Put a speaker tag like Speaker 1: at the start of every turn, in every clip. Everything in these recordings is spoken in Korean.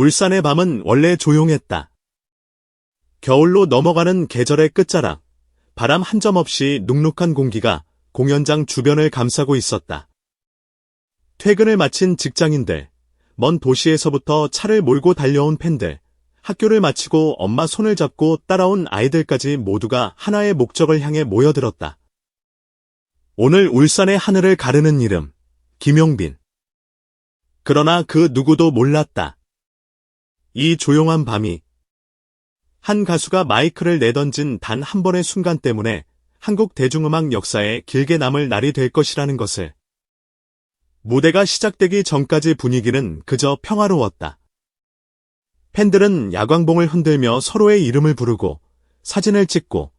Speaker 1: 울산의 밤은 원래 조용했다. 겨울로 넘어가는 계절의 끝자락, 바람 한 점 없이 눅눅한 공기가 공연장 주변을 감싸고 있었다. 퇴근을 마친 직장인들, 먼 도시에서부터 차를 몰고 달려온 팬들, 학교를 마치고 엄마 손을 잡고 따라온 아이들까지 모두가 하나의 목적을 향해 모여들었다. 오늘 울산의 하늘을 가르는 이름, 김용빈. 그러나 그 누구도 몰랐다. 이 조용한 밤이 한 가수가 마이크를 내던진 단 한 번의 순간 때문에 한국 대중음악 역사에 길게 남을 날이 될 것이라는 것을. 무대가 시작되기 전까지 분위기는 그저 평화로웠다. 팬들은 야광봉을 흔들며 서로의 이름을 부르고 사진을 찍고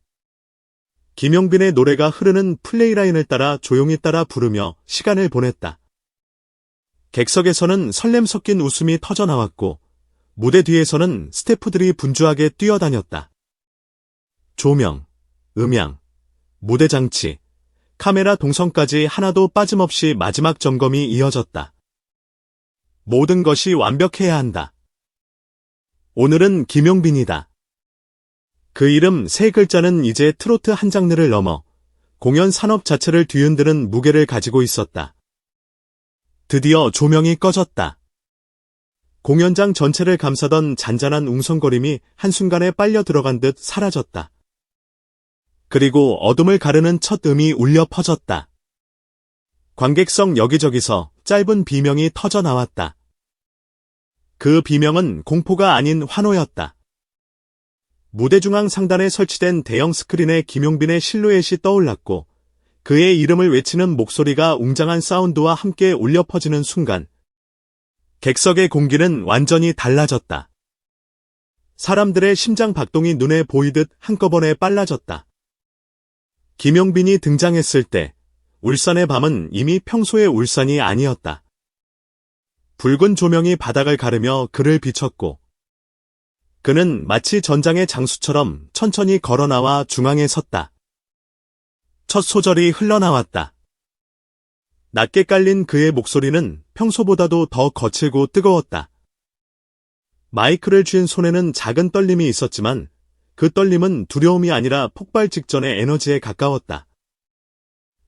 Speaker 1: 김용빈의 노래가 흐르는 플레이라인을 따라 조용히 따라 부르며 시간을 보냈다. 객석에서는 설렘 섞인 웃음이 터져나왔고 무대 뒤에서는 스태프들이 분주하게 뛰어다녔다. 조명, 음향, 무대 장치, 카메라 동선까지 하나도 빠짐없이 마지막 점검이 이어졌다. 모든 것이 완벽해야 한다. 오늘은 김용빈이다. 그 이름 세 글자는 이제 트로트 한 장르를 넘어 공연 산업 자체를 뒤흔드는 무게를 가지고 있었다. 드디어 조명이 꺼졌다. 공연장 전체를 감싸던 잔잔한 웅성거림이 한순간에 빨려 들어간 듯 사라졌다. 그리고 어둠을 가르는 첫 음이 울려 퍼졌다. 관객석 여기저기서 짧은 비명이 터져 나왔다. 그 비명은 공포가 아닌 환호였다. 무대 중앙 상단에 설치된 대형 스크린에 김용빈의 실루엣이 떠올랐고 그의 이름을 외치는 목소리가 웅장한 사운드와 함께 울려 퍼지는 순간 객석의 공기는 완전히 달라졌다. 사람들의 심장 박동이 눈에 보이듯 한꺼번에 빨라졌다. 김용빈이 등장했을 때 울산의 밤은 이미 평소의 울산이 아니었다. 붉은 조명이 바닥을 가르며 그를 비췄고 그는 마치 전장의 장수처럼 천천히 걸어나와 중앙에 섰다. 첫 소절이 흘러나왔다. 낮게 깔린 그의 목소리는 평소보다도 더 거칠고 뜨거웠다. 마이크를 쥔 손에는 작은 떨림이 있었지만 그 떨림은 두려움이 아니라 폭발 직전의 에너지에 가까웠다.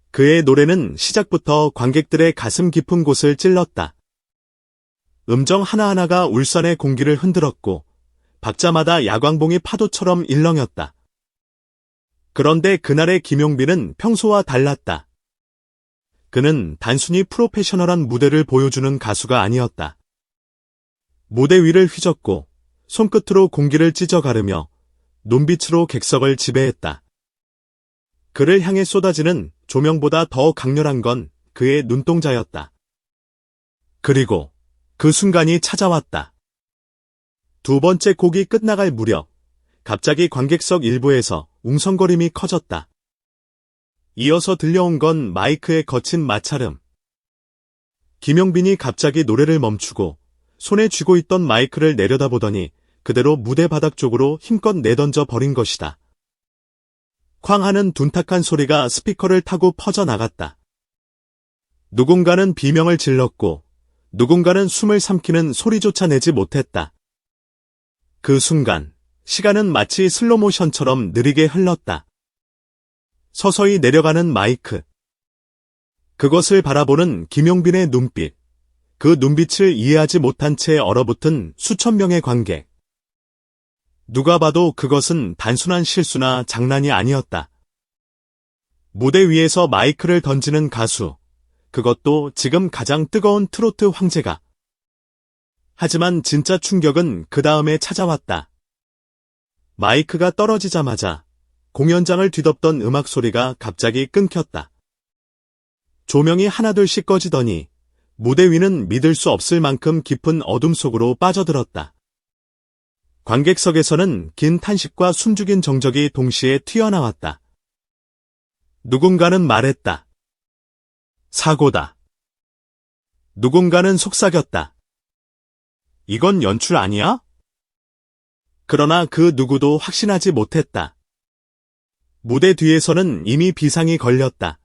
Speaker 1: 그의 노래는 시작부터 관객들의 가슴 깊은 곳을 찔렀다. 음정 하나하나가 울산의 공기를 흔들었고 박자마다 야광봉이 파도처럼 일렁였다. 그런데 그날의 김용빈은 평소와 달랐다. 그는 단순히 프로페셔널한 무대를 보여주는 가수가 아니었다. 무대 위를 휘젓고 손끝으로 공기를 찢어 가르며 눈빛으로 객석을 지배했다. 그를 향해 쏟아지는 조명보다 더 강렬한 건 그의 눈동자였다. 그리고 그 순간이 찾아왔다. 두 번째 곡이 끝나갈 무렵 갑자기 관객석 일부에서 웅성거림이 커졌다. 이어서 들려온 건 마이크의 거친 마찰음. 김용빈이 갑자기 노래를 멈추고 손에 쥐고 있던 마이크를 내려다보더니 그대로 무대 바닥 쪽으로 힘껏 내던져 버린 것이다. 쾅 하는 둔탁한 소리가 스피커를 타고 퍼져나갔다. 누군가는 비명을 질렀고 누군가는 숨을 삼키는 소리조차 내지 못했다. 그 순간 시간은 마치 슬로모션처럼 느리게 흘렀다. 서서히 내려가는 마이크. 그것을 바라보는 김용빈의 눈빛. 그 눈빛을 이해하지 못한 채 얼어붙은 수천 명의 관객. 누가 봐도 그것은 단순한 실수나 장난이 아니었다. 무대 위에서 마이크를 던지는 가수. 그것도 지금 가장 뜨거운 트로트 황제가. 하지만 진짜 충격은 그 다음에 찾아왔다. 마이크가 떨어지자마자 공연장을 뒤덮던 음악 소리가 갑자기 끊겼다. 조명이 하나둘씩 꺼지더니 무대 위는 믿을 수 없을 만큼 깊은 어둠 속으로 빠져들었다. 관객석에서는 긴 탄식과 숨죽인 정적이 동시에 튀어나왔다. 누군가는 말했다. 사고다. 누군가는 속삭였다. 이건 연출 아니야? 그러나 그 누구도 확신하지 못했다. 무대 뒤에서는 이미 비상이 걸렸다.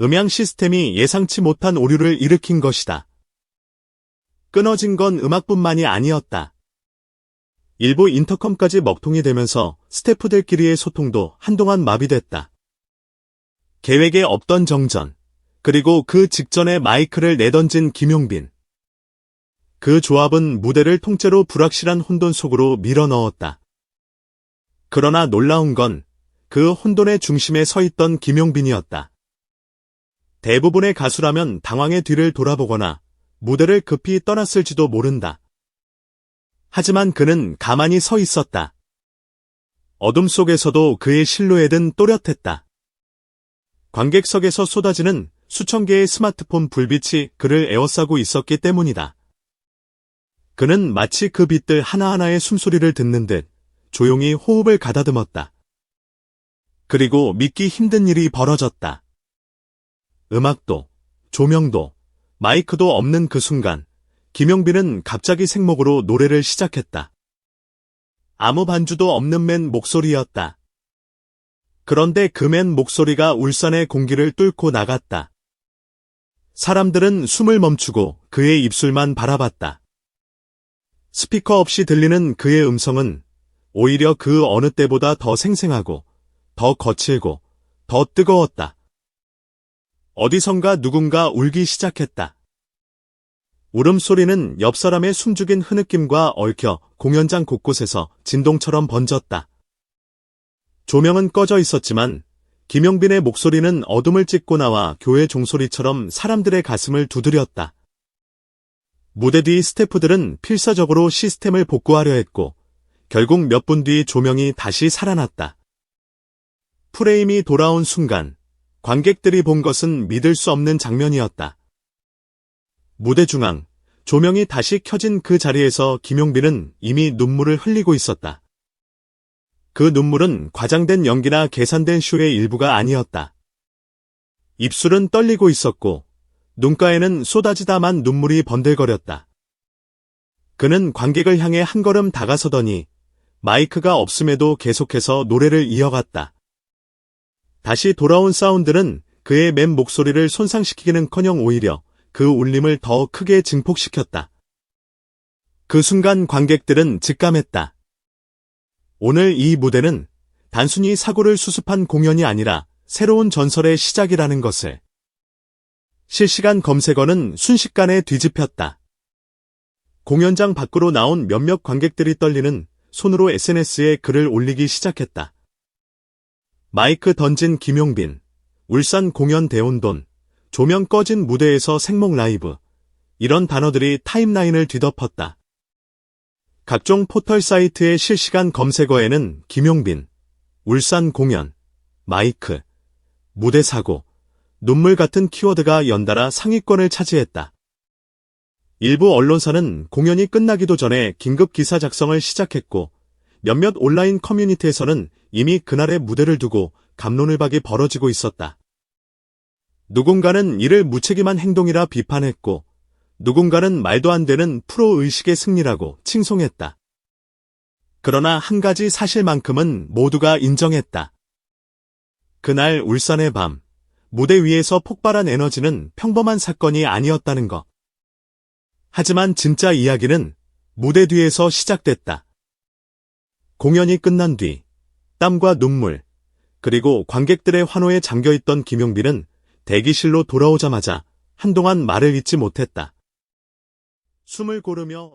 Speaker 1: 음향 시스템이 예상치 못한 오류를 일으킨 것이다. 끊어진 건 음악뿐만이 아니었다. 일부 인터컴까지 먹통이 되면서 스태프들끼리의 소통도 한동안 마비됐다. 계획에 없던 정전, 그리고 그 직전에 마이크를 내던진 김용빈. 그 조합은 무대를 통째로 불확실한 혼돈 속으로 밀어넣었다. 그러나 놀라운 건 그 혼돈의 중심에 서 있던 김용빈이었다. 대부분의 가수라면 당황의 뒤를 돌아보거나 무대를 급히 떠났을지도 모른다. 하지만 그는 가만히 서 있었다. 어둠 속에서도 그의 실루엣은 또렷했다. 관객석에서 쏟아지는 수천 개의 스마트폰 불빛이 그를 에워싸고 있었기 때문이다. 그는 마치 그 빛들 하나하나의 숨소리를 듣는 듯 조용히 호흡을 가다듬었다. 그리고 믿기 힘든 일이 벌어졌다. 음악도, 조명도, 마이크도 없는 그 순간, 김용빈은 갑자기 생목으로 노래를 시작했다. 아무 반주도 없는 맨 목소리였다. 그런데 그 맨 목소리가 울산의 공기를 뚫고 나갔다. 사람들은 숨을 멈추고 그의 입술만 바라봤다. 스피커 없이 들리는 그의 음성은 오히려 그 어느 때보다 더 생생하고, 더 거칠고, 더 뜨거웠다. 어디선가 누군가 울기 시작했다. 울음소리는 옆 사람의 숨죽인 흐느낌과 얽혀 공연장 곳곳에서 진동처럼 번졌다. 조명은 꺼져 있었지만 김용빈의 목소리는 어둠을 찢고 나와 교회 종소리처럼 사람들의 가슴을 두드렸다. 무대 뒤 스태프들은 필사적으로 시스템을 복구하려 했고 결국 몇 분 뒤 조명이 다시 살아났다. 프레임이 돌아온 순간 관객들이 본 것은 믿을 수 없는 장면이었다. 무대 중앙, 조명이 다시 켜진 그 자리에서 김용빈은 이미 눈물을 흘리고 있었다. 그 눈물은 과장된 연기나 계산된 쇼의 일부가 아니었다. 입술은 떨리고 있었고 눈가에는 쏟아지다만 눈물이 번들거렸다. 그는 관객을 향해 한 걸음 다가서더니 마이크가 없음에도 계속해서 노래를 이어갔다. 다시 돌아온 사운드는 그의 맨 목소리를 손상시키기는커녕 오히려 그 울림을 더 크게 증폭시켰다. 그 순간 관객들은 직감했다. 오늘 이 무대는 단순히 사고를 수습한 공연이 아니라 새로운 전설의 시작이라는 것을. 실시간 검색어는 순식간에 뒤집혔다. 공연장 밖으로 나온 몇몇 관객들이 떨리는 손으로 SNS에 글을 올리기 시작했다. 마이크 던진 김용빈, 울산 공연 대혼돈, 조명 꺼진 무대에서 생목 라이브, 이런 단어들이 타임라인을 뒤덮었다. 각종 포털 사이트의 실시간 검색어에는 김용빈, 울산 공연, 마이크, 무대 사고, 눈물 같은 키워드가 연달아 상위권을 차지했다. 일부 언론사는 공연이 끝나기도 전에 긴급 기사 작성을 시작했고 몇몇 온라인 커뮤니티에서는 이미 그날의 무대를 두고 갑론을박이 벌어지고 있었다. 누군가는 이를 무책임한 행동이라 비판했고 누군가는 말도 안 되는 프로의식의 승리라고 칭송했다. 그러나 한 가지 사실만큼은 모두가 인정했다. 그날 울산의 밤, 무대 위에서 폭발한 에너지는 평범한 사건이 아니었다는 것. 하지만 진짜 이야기는 무대 뒤에서 시작됐다. 공연이 끝난 뒤 땀과 눈물, 그리고 관객들의 환호에 잠겨있던 김용빈은 대기실로 돌아오자마자 한동안 말을 잇지 못했다. 숨을 고르며